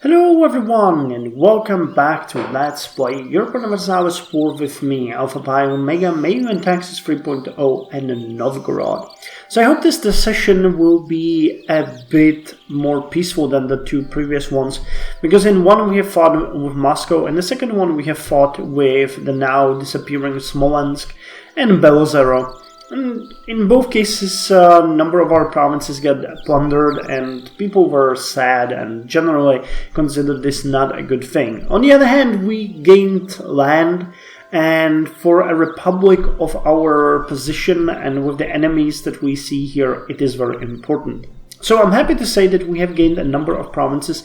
Hello everyone and welcome back to Let's Play Europa Universalis IV with me, Alpha Pi Omega, Meiou Taxes 3.0 and Novgorod. So I hope this session will be a bit more peaceful than the two previous ones, because in one we have fought with Moscow and the second one we have fought with the now disappearing Smolensk and Belozero. And in both cases, a number of our provinces got plundered and people were sad and generally considered this not a good thing. On the other hand, we gained land, and for a republic of our position and with the enemies that we see here, it is very important. So I'm happy to say that we have gained a number of provinces.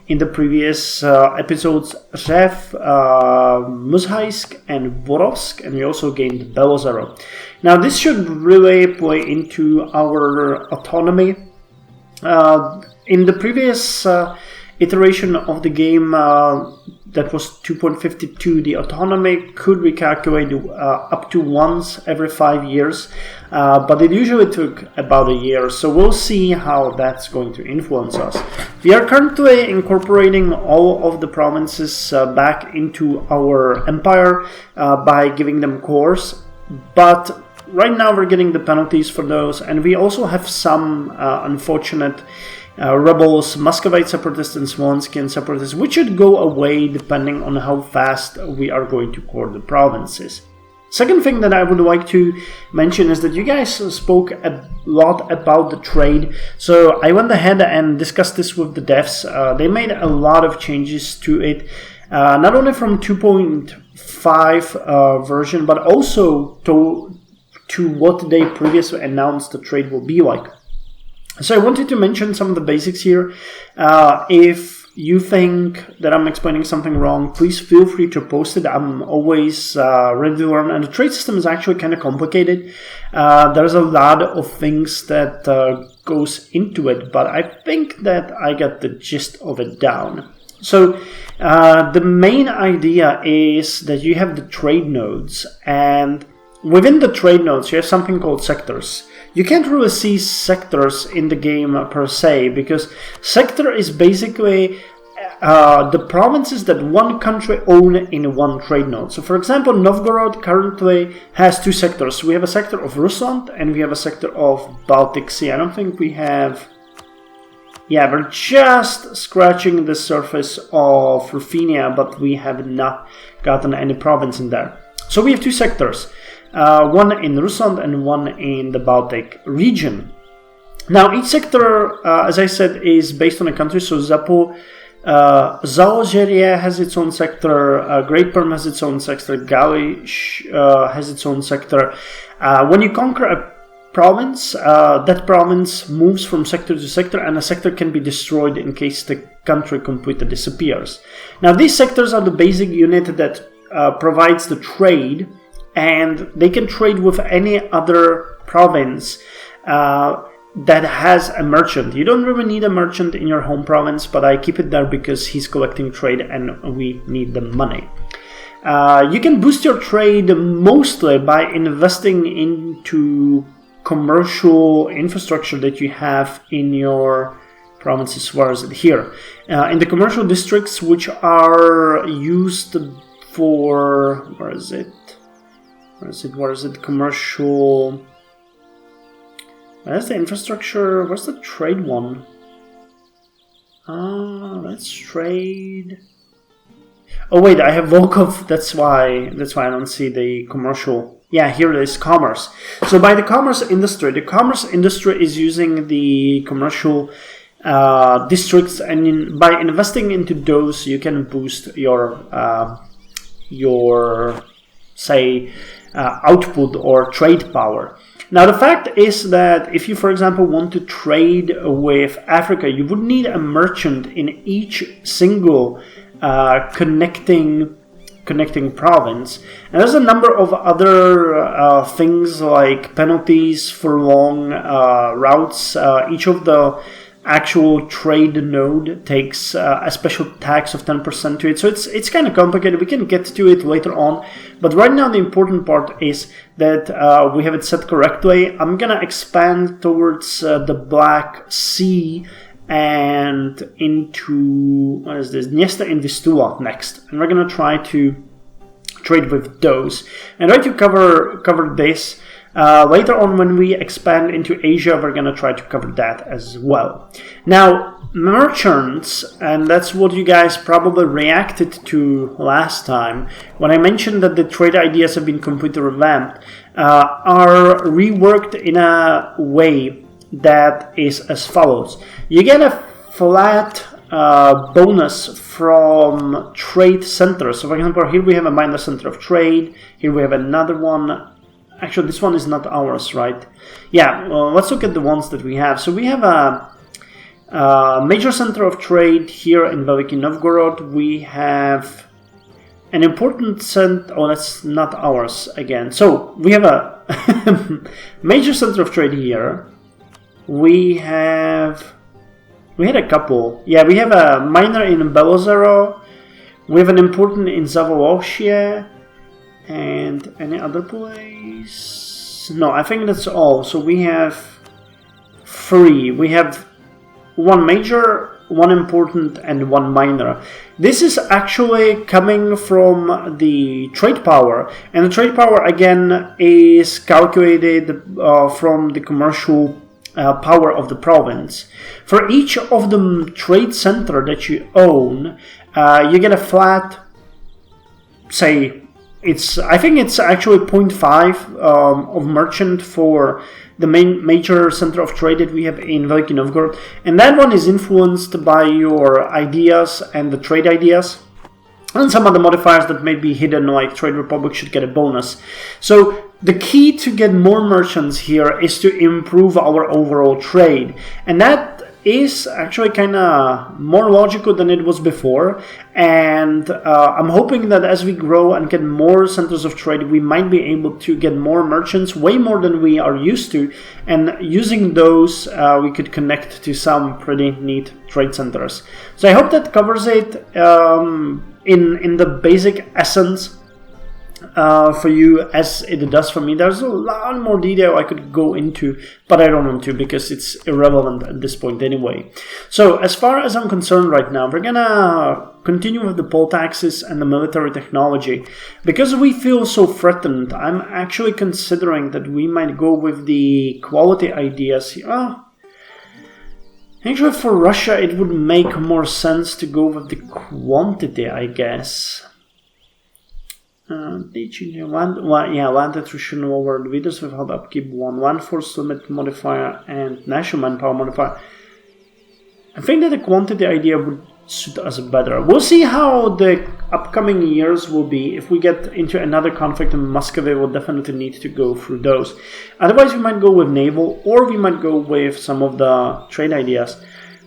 In the previous episodes, Rife, Muzhaisk and Vorovsk, and we also gained Belozero. Now this should really play into our autonomy. In the previous iteration of the game, that was 2.52, the autonomy could recalculate up to once every 5 years, but it usually took about a year, so we'll see how that's going to influence us. We are currently incorporating all of the provinces back into our empire by giving them cores, but right now we're getting the penalties for those, and we also have some unfortunate rebels, Muscovite separatists and Smolenskian separatists, which should go away depending on how fast we are going to core the provinces. Second thing that I would like to mention is that you guys spoke a lot about the trade, so I went ahead and discussed this with the devs. They made a lot of changes to it, not only from 2.5 version, but also to what they previously announced the trade will be like. So I wanted to mention some of the basics here. If you think that I'm explaining something wrong, please feel free to post it. I'm always ready to learn. And the trade system is actually kind of complicated. There's a lot of things that goes into it, but I think that I got the gist of it down. So the main idea is that you have the trade nodes, and within the trade nodes you have something called sectors. You can't really see sectors in the game per se, because sector is basically the provinces that one country own in one trade node. So for example, Novgorod currently has two sectors. We have a sector of Rusland and we have a sector of Baltic Sea. I don't think we have... Yeah, we're just scratching the surface of Ruthenia, but we have not gotten any province in there. So we have two sectors. One in Rusland and one in the Baltic region. Now each sector, as I said, is based on a country. So Zalogeria has its own sector, Great Perm has its own sector, Galish has its own sector. When you conquer a province, that province moves from sector to sector, and a sector can be destroyed in case the country completely disappears. Now these sectors are the basic unit that provides the trade, and they can trade with any other province that has a merchant. You don't really need a merchant in your home province, but I keep it there because he's collecting trade and we need the money. You can boost your trade mostly by investing into commercial infrastructure that you have in your provinces. Where is it? Here. In the commercial districts, which are used for... Where is it? Commercial... Where's the infrastructure? Where's the trade one? Let's trade... Oh wait, I have Volkov, that's why I don't see the commercial... Yeah, here it is, commerce. So by the commerce industry is using the commercial districts, and by investing into those you can boost your say... output or trade power. Now the fact is that if you, for example, want to trade with Africa, you would need a merchant in each single connecting province. And there's a number of other things like penalties for long routes. Each of the actual trade node takes a special tax of 10% to it, so it's kind of complicated. We can get to it later on, but right now the important part is that we have it set correctly. I'm gonna expand towards the Black Sea and into, what is this, Dniester and Vistula next. And we're going to try to trade with those. And try to cover this. Later on, when we expand into Asia, we're going to try to cover that as well. Now, merchants, and that's what you guys probably reacted to last time, when I mentioned that the trade ideas have been completely revamped, are reworked in a way that is as follows. You get a flat bonus from trade centers. So, for example, here we have a minor center of trade. Here we have another one. Actually, this one is not ours, right? Yeah, well, let's look at the ones that we have. So we have a major center of trade here in Veliki Novgorod. We have an important center. Oh, that's not ours again. So we have a major center of trade here. We had a couple. Yeah, we have a minor in Belozero. We have an important in Zavoloshye. And any other place? No, I think that's all. So we have 3. We have 1 major, 1 important, and 1 minor. This is actually coming from the trade power. And the trade power, again, is calculated from the commercial power of the province. For each of the trade center that you own, you get a flat, say, I think it's actually 0.5 of merchant for the major center of trade that we have in Veliki Novgorod. And that one is influenced by your ideas and the trade ideas. And some other modifiers that may be hidden, like Trade Republic should get a bonus. So the key to get more merchants here is to improve our overall trade. And that is actually kind of more logical than it was before, and I'm hoping that as we grow and get more centers of trade, we might be able to get more merchants, way more than we are used to, and using those we could connect to some pretty neat trade centers. So I hope that covers it in the basic essence for you as it does for me. There's a lot more detail I could go into, but I don't want to because it's irrelevant at this point anyway. So as far as I'm concerned right now, we're gonna continue with the poll taxes and the military technology. Because we feel so threatened, I'm actually considering that we might go with the quality ideas. Actually, for Russia, it would make more sense to go with the quantity, I guess. Land attrition over leaders without upkeep 1 force limit modifier and national manpower modifier. I think that the quantity idea would suit us better. We'll see how the upcoming years will be. If we get into another conflict in Muscovy, we'll definitely need to go through those. Otherwise, we might go with naval, or we might go with some of the trade ideas.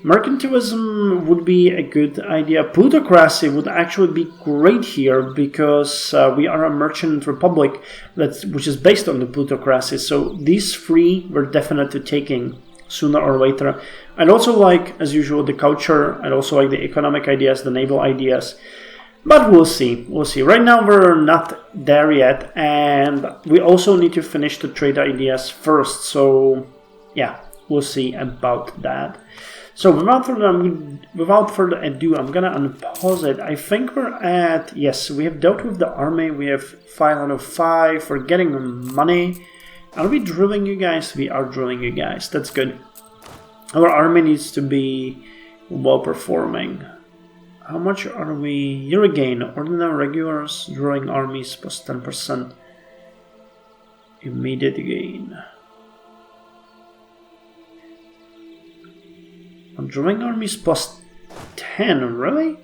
Mercantilism would be a good idea. Plutocracy would actually be great here because we are a merchant republic which is based on the plutocracy. So these 3 we're definitely taking sooner or later. I'd also like, as usual, the culture. I'd also like the economic ideas, the naval ideas. But we'll see. We'll see. Right now we're not there yet, and we also need to finish the trade ideas first. So yeah, we'll see about that. So without further ado, I'm gonna unpause it. I think we're at, yes, we have dealt with the army. We have 5 out of 5. We're getting money. Are we drilling you guys? We are drilling you guys. That's good. Our army needs to be well performing. How much are we? Year gain. Ordinary regulars, drilling armies plus 10%. Immediate gain. Drawing armies plus 10, really?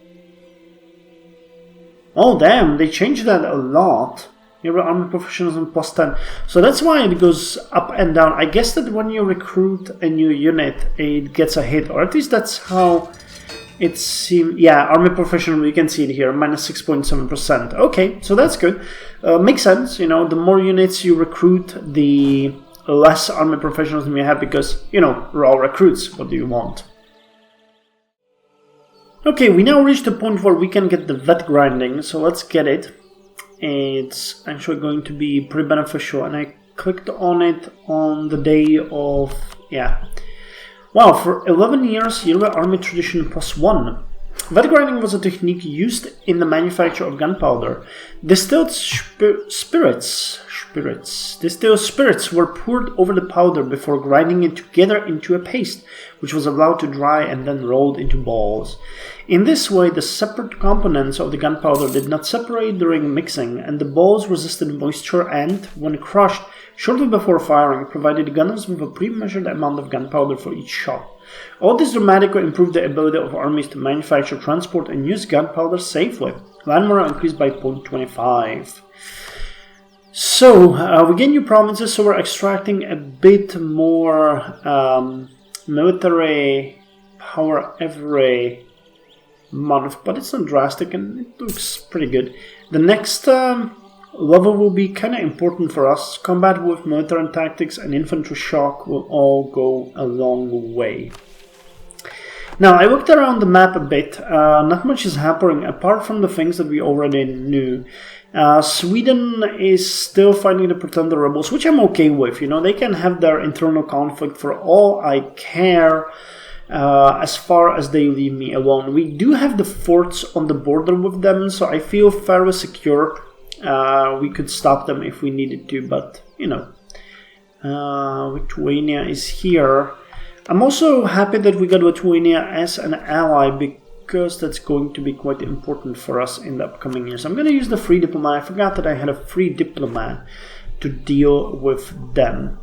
Oh damn, they changed that a lot. Your army professionalism plus 10. So that's why it goes up and down. I guess that when you recruit a new unit, it gets a hit, or at least that's how it seems. Yeah, army professionalism, you can see it here, minus 6.7%. Okay, so that's good. Makes sense, you know, the more units you recruit, the less army professionalism you have, because, you know, we're all recruits. What do you want? Okay, we now reached the point where we can get the vet grinding, so let's get it. It's actually going to be pretty beneficial, and I clicked on it on the day of, yeah. Wow, for 11 years, Yoruba army tradition +1. Wet grinding was a technique used in the manufacture of gunpowder. Distilled spirits were poured over the powder before grinding it together into a paste, which was allowed to dry and then rolled into balls. In this way, the separate components of the gunpowder did not separate during mixing, and the balls resisted moisture and, when crushed, shortly before firing, provided gunners with a pre-measured amount of gunpowder for each shot. All this dramatically improved the ability of armies to manufacture, transport, and use gunpowder safely. Land morale increased by 0.25. So, we gain new provinces, so we're extracting a bit more military power every month, but it's not drastic and it looks pretty good. The next level will be kind of important for us. Combat with military and tactics and infantry shock will all go a long way. Now, I looked around the map a bit. Not much is happening apart from the things that we already knew. Sweden is still fighting the pretender rebels, which I'm okay with. You know, they can have their internal conflict for all I care, as far as they leave me alone. We do have the forts on the border with them, so I feel fairly secure. We could stop them if we needed to, but, you know, Lithuania is here. I'm also happy that we got Lithuania as an ally, because that's going to be quite important for us in the upcoming years. I'm going to use the free diplomat. I forgot that I had a free diplomat to deal with them.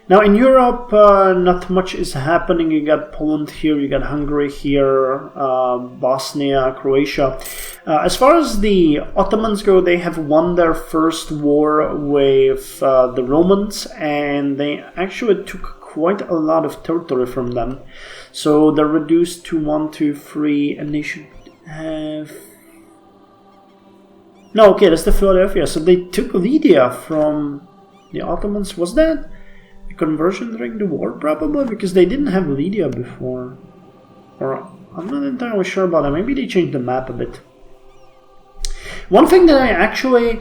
Now in Europe, not much is happening. You got Poland here, you got Hungary here, Bosnia, Croatia. As far as the Ottomans go, they have won their first war with the Romans, and they actually took quite a lot of territory from them. So they're reduced to 1, 2, 3, and they should have... No, okay, that's the Philadelphia. So they took Lydia from the Ottomans. Was that a conversion during the war, probably? Because they didn't have Lydia before. Or, I'm not entirely sure about that. Maybe they changed the map a bit. One thing that I actually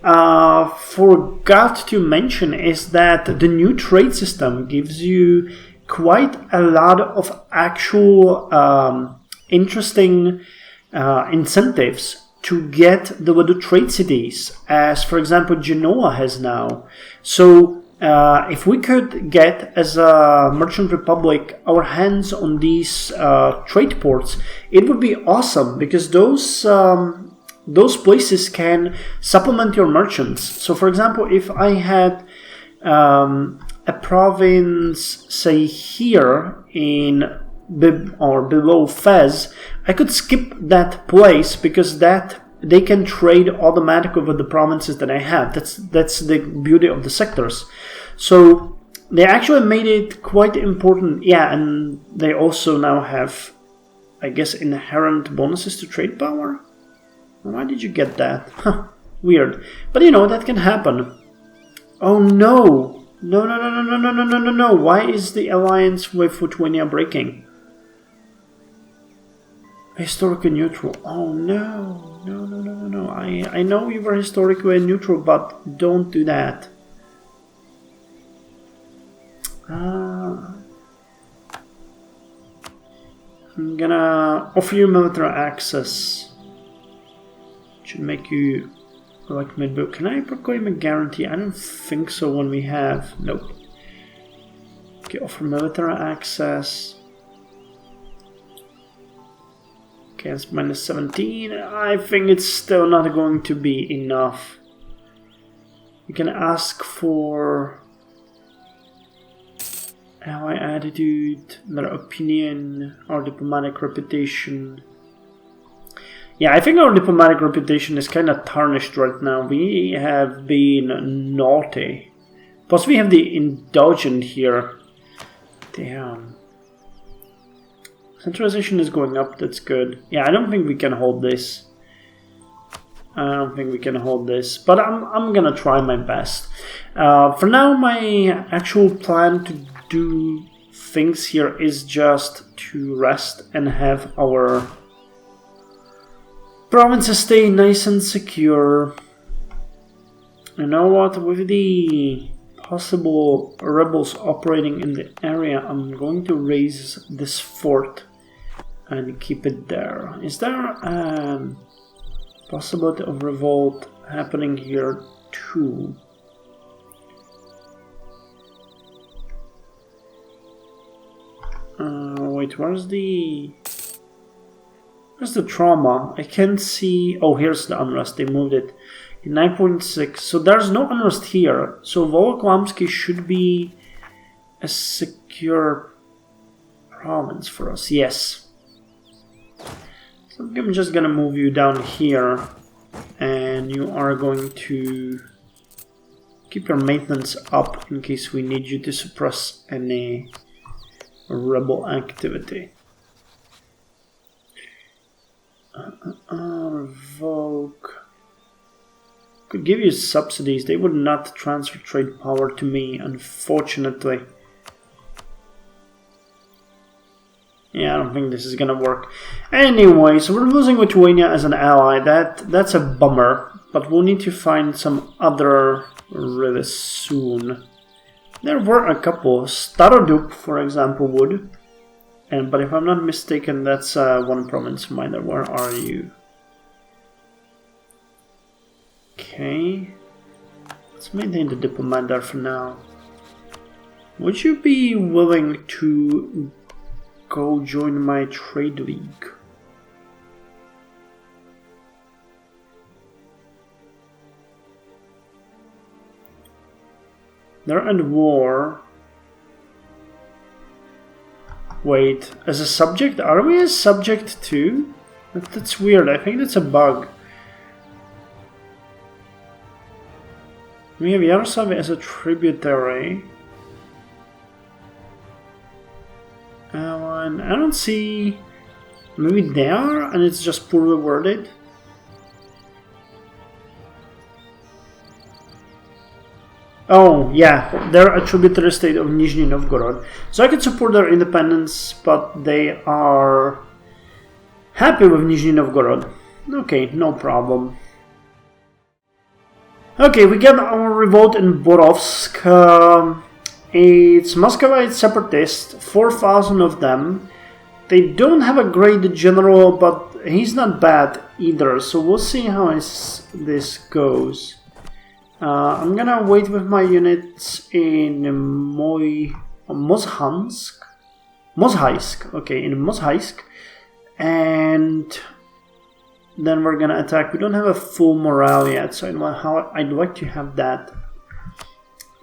forgot to mention is that the new trade system gives you quite a lot of actual interesting incentives to get the trade cities, as for example Genoa has now. So if we could get, as a merchant republic, our hands on these trade ports, it would be awesome, because those places can supplement your merchants. So for example, if I had a province, say here in or below Fez, I could skip that place, because that they can trade automatically with the provinces that I have. That's the beauty of the sectors. So they actually made it quite important. Yeah, and they also now have, I guess, inherent bonuses to trade power. Why did you get that? Huh, weird. But you know, that can happen. Oh no! No. Why is the alliance with Lithuania breaking? Historically neutral. Oh no. No. I know you were historically neutral, but don't do that. I'm gonna offer you military access. Should make you like mid-build. Can I proclaim a guarantee? I don't think so when we have... Nope. Okay, offer military access. Okay, it's minus 17. I think it's still not going to be enough. You can ask for ally attitude, their opinion, our diplomatic reputation. Yeah, I think our diplomatic reputation is kind of tarnished right now. We have been naughty. Plus we have the indulgent here. Damn. Centralization is going up, that's good. Yeah, I don't think we can hold this. But I'm gonna try my best. For now, my actual plan to do things here is just to rest and have our provinces stay nice and secure. You know what? With the possible rebels operating in the area, I'm going to raise this fort and keep it there. Is there a possibility of revolt happening here too? Wait, where's the trauma? I can't see. Oh, here's the unrest. They moved it in 9.6. So there's no unrest here. So Voloklamsky should be a secure province for us. Yes. So I'm just gonna move you down here, and you are going to keep your maintenance up in case we need you to suppress any rebel activity. Revoke. Could give you subsidies. They would not transfer trade power to me, unfortunately. Yeah, I don't think this is gonna work. Anyway, so we're losing Lithuania as an ally. That's a bummer, but we'll need to find some other really soon. There were a couple. Starodup, for example, would. But if I'm not mistaken, that's one province minor. Where are you? Okay. Let's maintain the diplomat there for now. Would you be willing to go join my trade league? They're at war. Wait, as a subject? Are we a subject too? That's weird. I think that's a bug. We have Yaroslav as a tributary. And I don't see... Maybe they are, and it's just poorly worded. Oh, yeah, they're a tributary state of Nizhny Novgorod. So I could support their independence, but they are happy with Nizhny Novgorod. Okay, no problem. Okay, we get our revolt in Borovsk. It's Muscovite separatist, 4,000 of them. They don't have a great general, but he's not bad either, so we'll see how this goes. I'm gonna wait with my units in Mozhaisk, okay, in Mozhaisk, and then we're gonna attack. We don't have a full morale yet, so I'd like to have that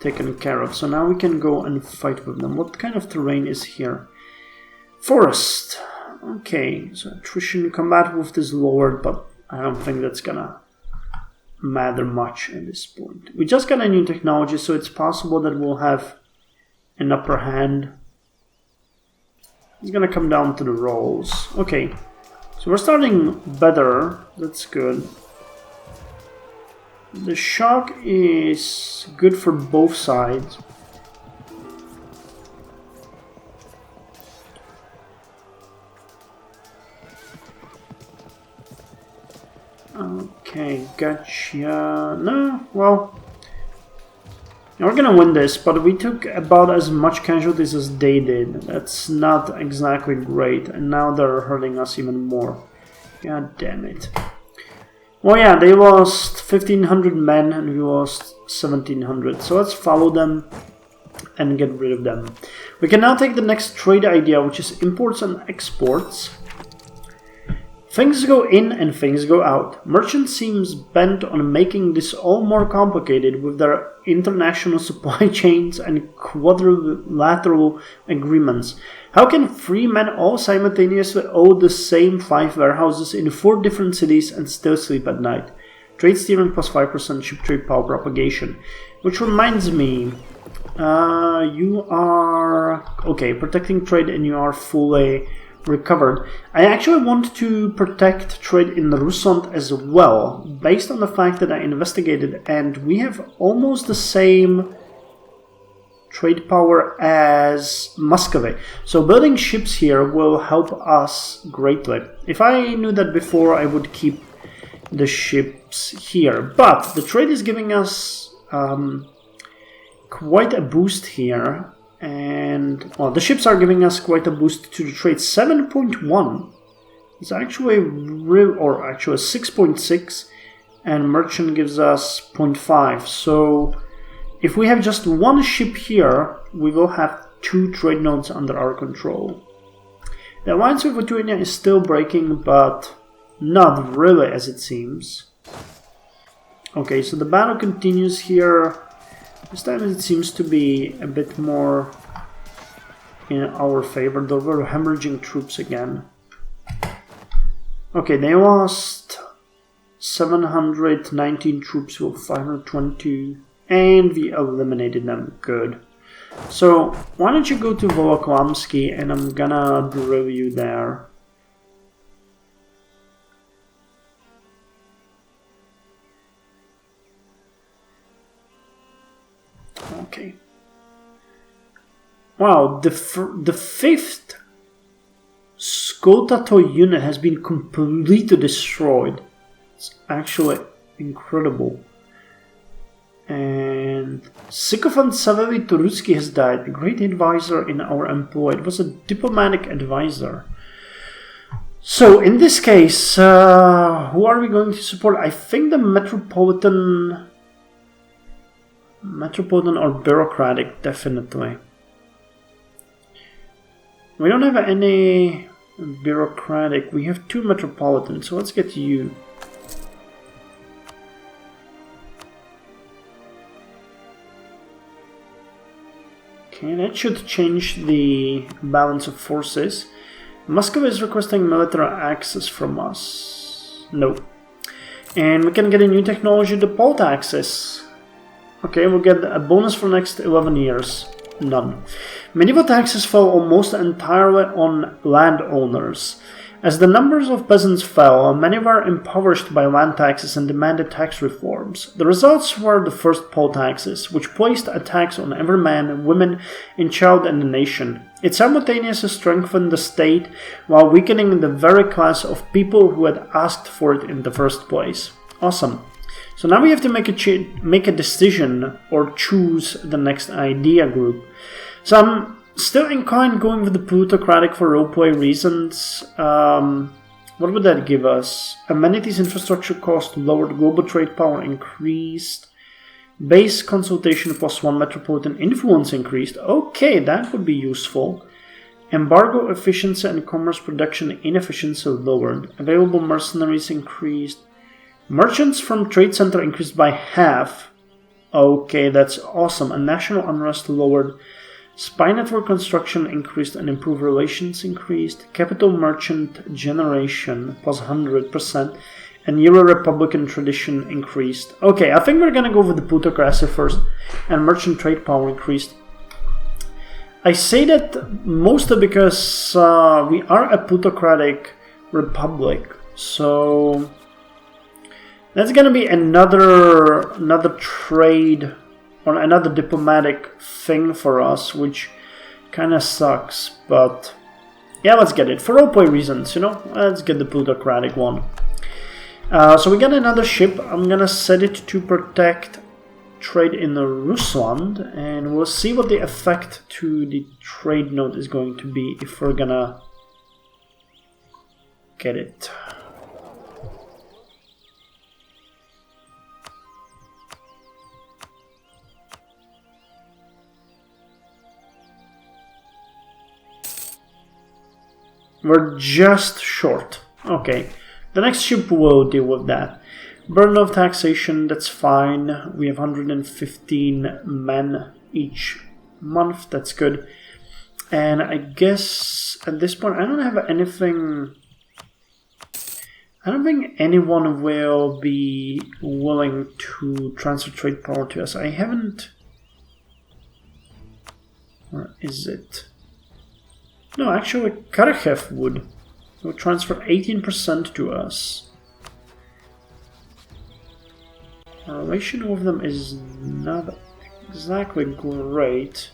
taken care of. So now we can go and fight with them. What kind of terrain is here? Forest. Okay, so attrition combat with is lowered, but I don't think that's gonna matter much at this point. We just got a new technology, so it's possible that we'll have an upper hand. It's gonna come down to the rolls. Okay, so we're starting better. That's good. The shock is good for both sides. Okay, gotcha. No, well, we're gonna win this, but we took about as much casualties as they did. That's not exactly great, and now they're hurting us even more. God damn it. Well, yeah, they lost 1,500 men and we lost 1,700, so let's follow them and get rid of them. We can now take the next trade idea, which is imports and exports. Things go in and things go out. Merchant seems bent on making this all more complicated with their international supply chains and quadrilateral agreements. How can 3 men all simultaneously own the same 5 warehouses in 4 different cities and still sleep at night? Trade steering plus 5% ship trade power propagation. Which reminds me, you are... Okay, protecting trade and you are fully recovered. I actually want to protect trade in Rusand as well, based on the fact that I investigated and we have almost the same trade power as Muscovy. So building ships here will help us greatly. If I knew that before, I would keep the ships here. But the trade is giving us quite a boost here. And well, the ships are giving us quite a boost to the trade. 7.1. It's actually real, or actually 6.6, and merchant gives us 0.5. So if we have just one ship here, we will have 2 trade nodes under our control. The alliance with Lithuania is still breaking, but not really, as it seems. Okay, so the battle continues here. This time it seems to be a bit more in our favor, though we're hemorrhaging troops again. Okay, they lost 719 troops with 522, and we eliminated them. Good. So, why don't you go to Voloklamsky, and I'm gonna drill you there. Okay. Wow, the 5th Skotato unit has been completely destroyed. It's actually incredible. And Sycophant Savely Turutsky has died, the great advisor in our employ. It was a diplomatic advisor. So, in this case, who are we going to support? I think the Metropolitan or Bureaucratic, definitely. We don't have any Bureaucratic. We have 2 Metropolitan, so let's get you. Okay, that should change the balance of forces. Moscow is requesting military access from us. No. And we can get a new technology, the Meiou Taxes. Okay, we'll get a bonus for next 11 years. None. Medieval taxes fell almost entirely on landowners. As the numbers of peasants fell, many were impoverished by land taxes and demanded tax reforms. The results were the first Meiou Taxes, which placed a tax on every man, woman, and child in the nation. It simultaneously strengthened the state while weakening the very class of people who had asked for it in the first place. Awesome. So now we have to make a decision or choose the next idea group. So I'm still inclined going with the plutocratic for roleplay reasons. What would that give us? Amenities, infrastructure cost lowered, global trade power increased, base consultation +1, metropolitan influence increased. Okay, that would be useful. Embargo efficiency and commerce production inefficiency lowered. Available mercenaries increased. Merchants from trade center increased by half. Okay, that's awesome. And national unrest lowered. Spy network construction increased and improved relations increased. Capital merchant generation +100%. And Euro-Republican tradition increased. Okay, I think we're gonna go with the plutocracy first. And merchant trade power increased. I say that mostly because we are a plutocratic republic. So that's gonna be another trade or another diplomatic thing for us, which kind of sucks. But yeah, let's get it for roleplay reasons. Let's get the plutocratic one. So we got another ship. I'm gonna set it to protect trade in Rusland, and we'll see what the effect to the trade node is going to be if we're gonna get it. We're just short. Okay, the next ship will deal with that. Burden of taxation, that's fine. We have 115 men each month, that's good. And I guess at this point I don't have anything. I don't think anyone will be willing to transfer trade power to us. I haven't. Where is it? No, actually, Karachev would transfer 18% to us. Our relation with them is not exactly great.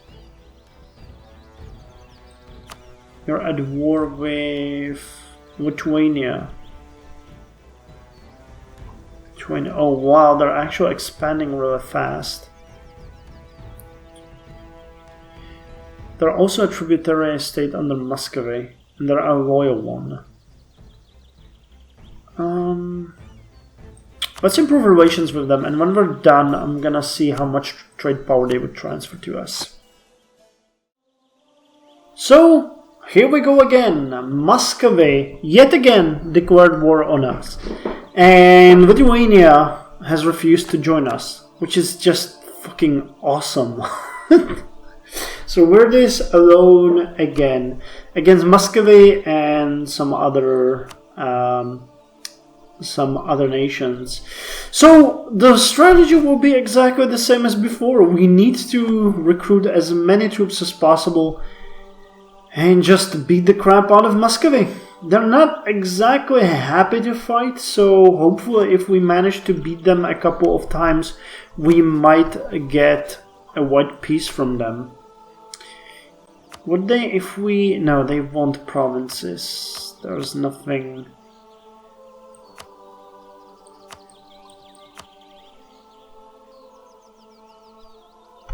You're at war with Lithuania. Oh wow, they're actually expanding really fast. They're also a tributary state under Muscovy, and they're a loyal one. Let's improve relations with them, and when we're done, I'm gonna see how much trade power they would transfer to us. So, here we go again. Muscovy, yet again, declared war on us. And Lithuania has refused to join us, which is just fucking awesome. So we're this alone again, against Muscovy and some other nations. So the strategy will be exactly the same as before. We need to recruit as many troops as possible and just beat the crap out of Muscovy. They're not exactly happy to fight, so hopefully if we manage to beat them a couple of times, we might get a white peace from them. Would they if we... No, they want provinces. There's nothing...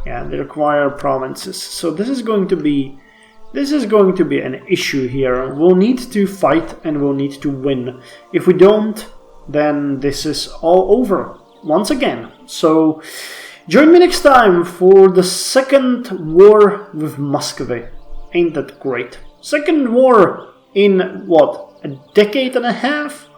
Yeah, they require provinces. So this is going to be an issue here. We'll need to fight and we'll need to win. If we don't, then this is all over once again. So join me next time for the second war with Muscovy. Ain't that great? Second war in what? A decade and a half?